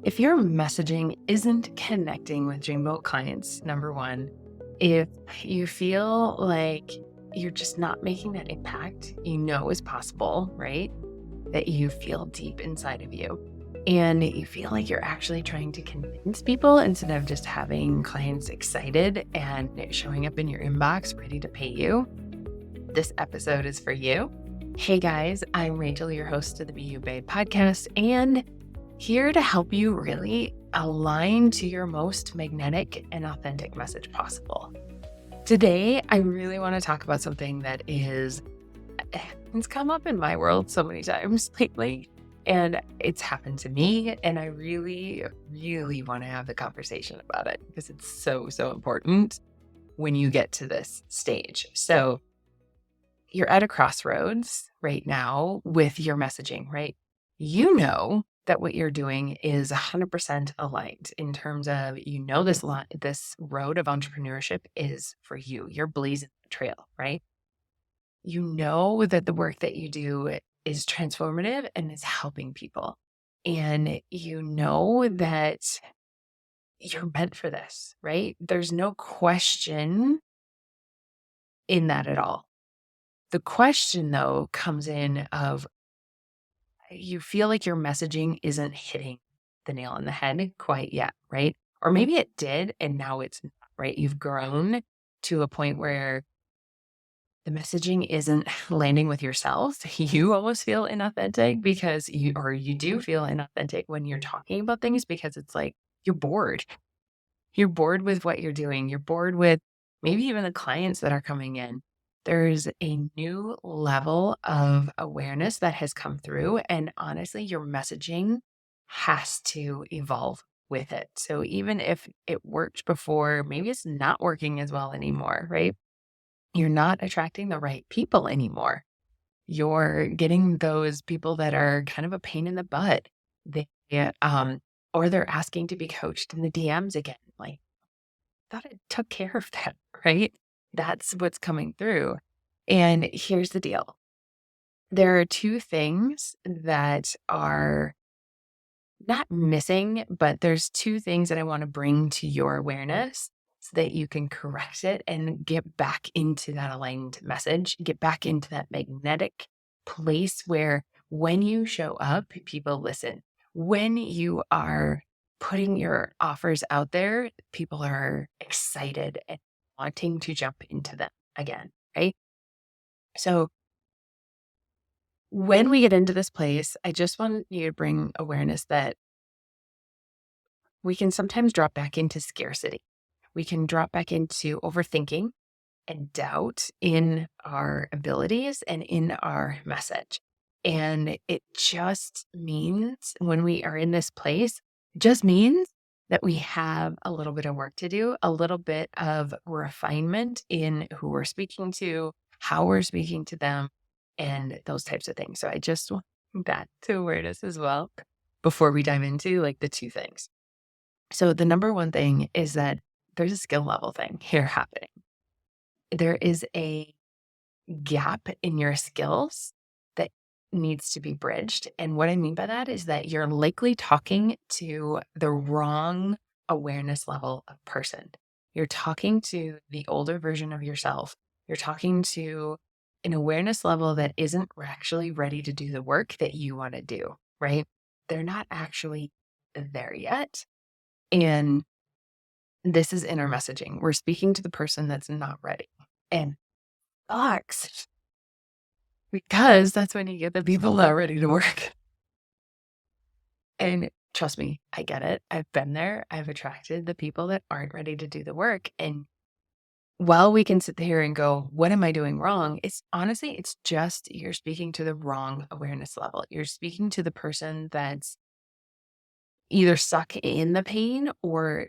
If your messaging isn't connecting with dreamboat clients, number one, if you feel like you're just not making that impact, is possible, right? That you feel deep inside of you. And you feel like you're actually trying to convince people instead of just having clients excited and showing up in your inbox ready to pay you. This episode is for you. Hey guys, I'm Rachel, your host of the Be You Babe podcast, and here to help you really align to your most magnetic and authentic message possible. Today, I really want to talk about something that it's come up in my world so many times lately, and it's happened to me, and I really, really want to have the conversation about it because it's so, so important when you get to this stage. So you're at a crossroads right now with your messaging, right? You know that what you're doing is 100% aligned in terms of, this road of entrepreneurship is for you. You're blazing the trail, right? You know that the work that you do is transformative and is helping people. And you know that you're meant for this, right? There's no question in that at all. The question, though, comes in of you feel like your messaging isn't hitting the nail on the head quite yet, right? Or maybe it did and now it's not, right? You've grown to a point where the messaging isn't landing with yourself. You almost feel inauthentic because you do feel inauthentic when you're talking about things because it's like you're bored. You're bored with what you're doing. You're bored with maybe even the clients that are coming in. There's a new level of awareness that has come through. And honestly, your messaging has to evolve with it. So even if it worked before, maybe it's not working as well anymore, right? You're not attracting the right people anymore. You're getting those people that are kind of a pain in the butt. Or they're asking to be coached in the DMs again. Like, thought it took care of that, right? That's what's coming through. And here's the deal. There are two things that are not missing, but there's two things that I want to bring to your awareness so that you can correct it and get back into that aligned message, get back into that magnetic place where when you show up, people listen. When you are putting your offers out there, people are excited and wanting to jump into them again, right? So when we get into this place, I just want you to bring awareness that we can sometimes drop back into scarcity. We can drop back into overthinking and doubt in our abilities and in our message. And it just means when we are in this place, it just means that we have a little bit of work to do, a little bit of refinement in who we're speaking to, how we're speaking to them, and those types of things. So I just want that to awareness as well before we dive into like the two things. So the number one thing is that there's a skill level thing here happening. There is a gap in your skills that needs to be bridged. And what I mean by that is that you're likely talking to the wrong awareness level of person. You're talking to the older version of yourself. You're talking to an awareness level that isn't actually ready to do the work that you want to do, right? They're not actually there yet. And this is inner messaging. We're speaking to the person that's not ready. And sucks because that's when you get the people not ready to work. And trust me, I get it. I've been there. I've attracted the people that aren't ready to do the work. And while we can sit here and go, what am I doing wrong? It's just you're speaking to the wrong awareness level. You're speaking to the person that's either stuck in the pain or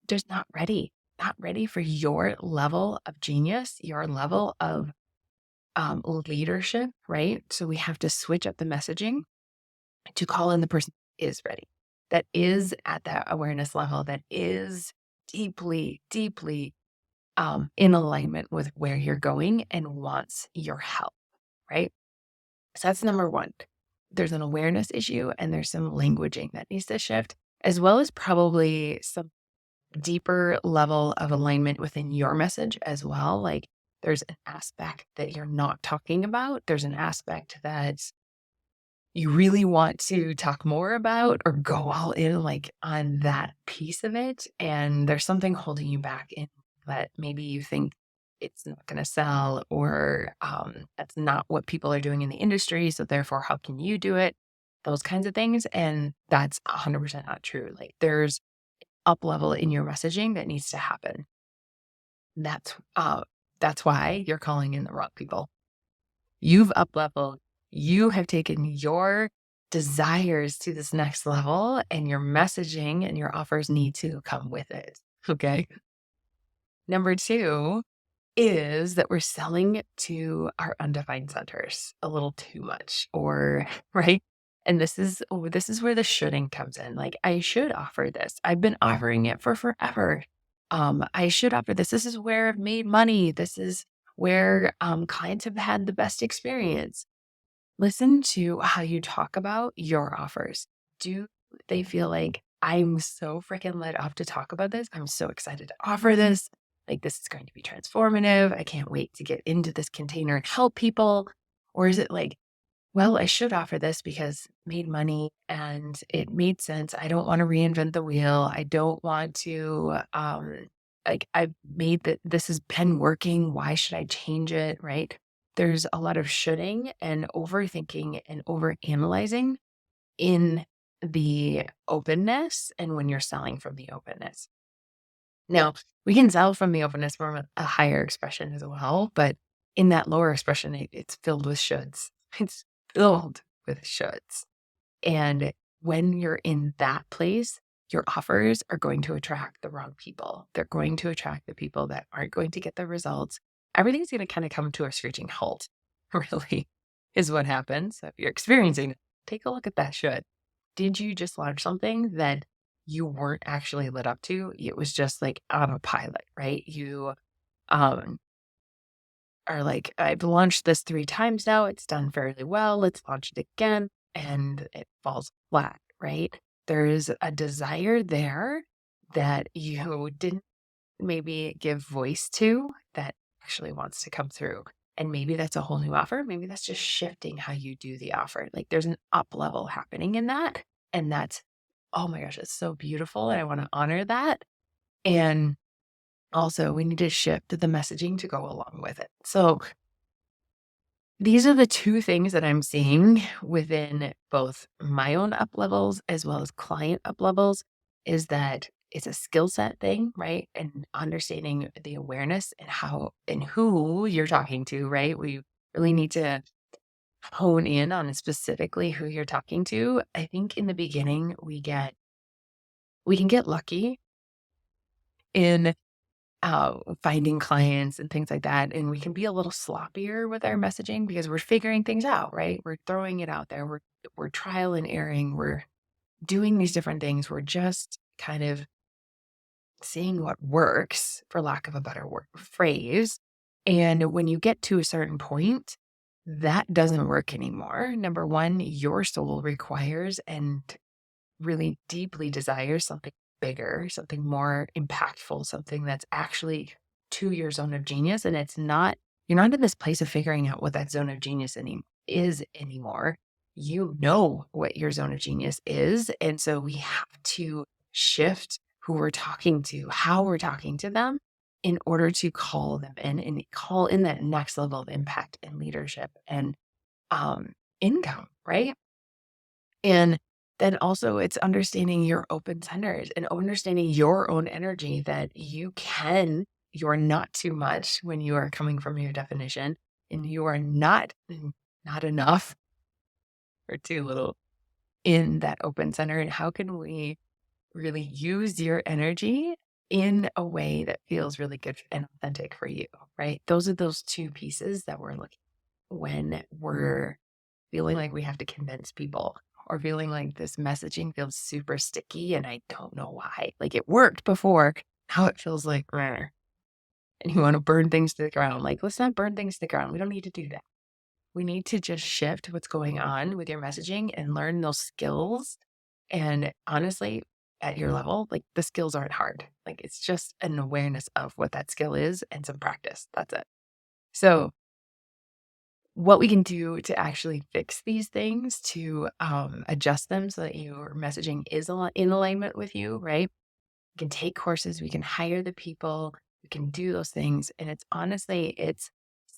just not ready for your level of genius, your level of leadership, right? So we have to switch up the messaging to call in the person that is ready, that is at that awareness level, that is deeply, deeply in alignment with where you're going and wants your help, right? So that's number one. there's an awareness issue and there's some languaging that needs to shift, as well as probably some deeper level of alignment within your message as well. Like there's an aspect that you're not talking about. There's an aspect that you really want to talk more about or go all in like on that piece of it. And there's something holding you back in that maybe you think it's not going to sell or that's not what people are doing in the industry. So therefore, how can you do it? Those kinds of things. And that's 100% not true. Like there's up level in your messaging that needs to happen. That's that's why you're calling in the wrong people. You've up leveled. You have taken your desires to this next level, and your messaging and your offers need to come with it. Okay. Number two is that we're selling to our undefined centers a little too much, or right. And this is where the shoulding comes in. Like, I should offer this. I've been offering it for forever. I should offer this. This is where I've made money. This is where clients have had the best experience. Listen to how you talk about your offers. Do they feel like I'm so freaking lit up to talk about this? I'm so excited to offer this. Like, this is going to be transformative. I can't wait to get into this container and help people. Or is it like, well, I should offer this because it made money and it made sense. I don't want to reinvent the wheel. I don't want to, like, I've made that this has been working. Why should I change it? Right. There's a lot of shoulding and overthinking and overanalyzing in the openness and when you're selling from the openness. Now, we can sell from the openness from a higher expression as well, but in that lower expression, it's filled with shoulds. It's filled with shoulds. And when you're in that place, your offers are going to attract the wrong people. They're going to attract the people that aren't going to get the results. Everything's going to kind of come to a screeching halt, really, is what happens. So if you're experiencing it, take a look at that should. Did you just launch something that you weren't actually lit up to? It was just like autopilot, right? You um, are like, I've launched this 3 times now. It's done fairly well. Let's launch it again. And it falls flat, right? There's a desire there that you didn't maybe give voice to that actually wants to come through. And maybe that's a whole new offer. Maybe that's just shifting how you do the offer. Like there's an up level happening in that. And that's, oh my gosh, it's so beautiful. And I want to honor that. And also, we need to shift the messaging to go along with it. So these are the 2 things that I'm seeing within both my own up levels as well as client up levels is that it's a skill set thing, right? And understanding the awareness and how and who you're talking to, right? We really need to hone in on specifically who you're talking to. I think in the beginning we can get lucky in finding clients and things like that. And we can be a little sloppier with our messaging because we're figuring things out, right? We're throwing it out there. We're trial and erroring. We're doing these different things. We're just kind of seeing what works, for lack of a better word, phrase. And when you get to a certain point, that doesn't work anymore. Number one, your soul requires and really deeply desires something bigger, something more impactful, something that's actually to your zone of genius. And you're not in this place of figuring out what that zone of genius is anymore. You know what your zone of genius is. And so we have to shift who we're talking to, how we're talking to them in order to call them in and call in that next level of impact and leadership and income, right? And then also it's understanding your open centers and understanding your own energy that you're not too much when you are coming from your definition and you are not enough or too little in that open center. And how can we really use your energy in a way that feels really good and authentic for you, right? Those are those 2 pieces that we're looking when we're feeling like we have to convince people or feeling like this messaging feels super sticky and I don't know why. Like it worked before, now it feels like rare. And you want to burn things to the ground. Like, let's not burn things to the ground. We don't need to do that. We need to just shift what's going on with your messaging and learn those skills. And honestly, at your level, like the skills aren't hard. Like it's just an awareness of what that skill is and some practice. That's it. So, what we can do to actually fix these things to adjust them so that your messaging is in alignment with you, right? We can take courses, we can hire the people, we can do those things. And it's honestly, it's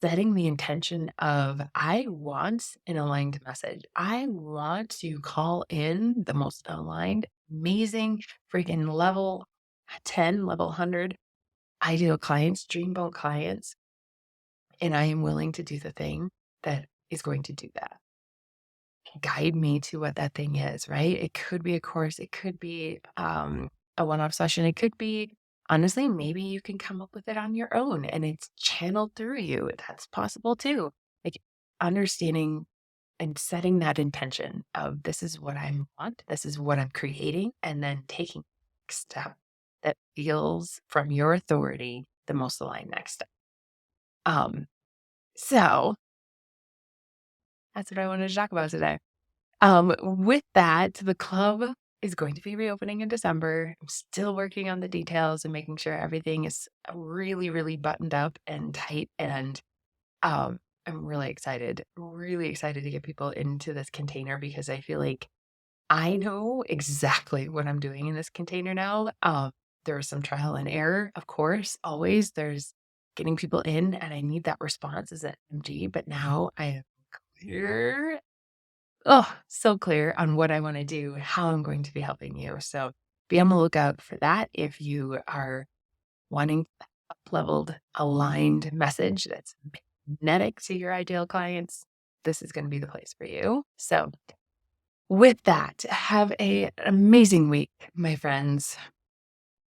setting the intention of I want an aligned message. I want to call in the most aligned, amazing, freaking level 10, level 100 ideal clients, dreamboat clients. And I am willing to do the thing that is going to do that. Guide me to what that thing is, right? It could be a course, it could be a one off session, it could be honestly, maybe you can come up with it on your own and it's channeled through you. That's possible too. Like understanding and setting that intention of this is what I want, this is what I'm creating, and then taking the next step that feels from your authority the most aligned next step. So that's what I wanted to talk about today. With that, the club is going to be reopening in December. I'm still working on the details and making sure everything is really, really buttoned up and tight. And I'm really excited to get people into this container because I feel like I know exactly what I'm doing in this container now. There's some trial and error, of course, always. There's getting people in, and I need that response as an MG, but now I am clear. Oh, so clear on what I want to do, how I'm going to be helping you. So be on the lookout for that if you are wanting up-leveled, aligned message that's magnetic to your ideal clients. This is going to be the place for you. So with that, have an amazing week, my friends.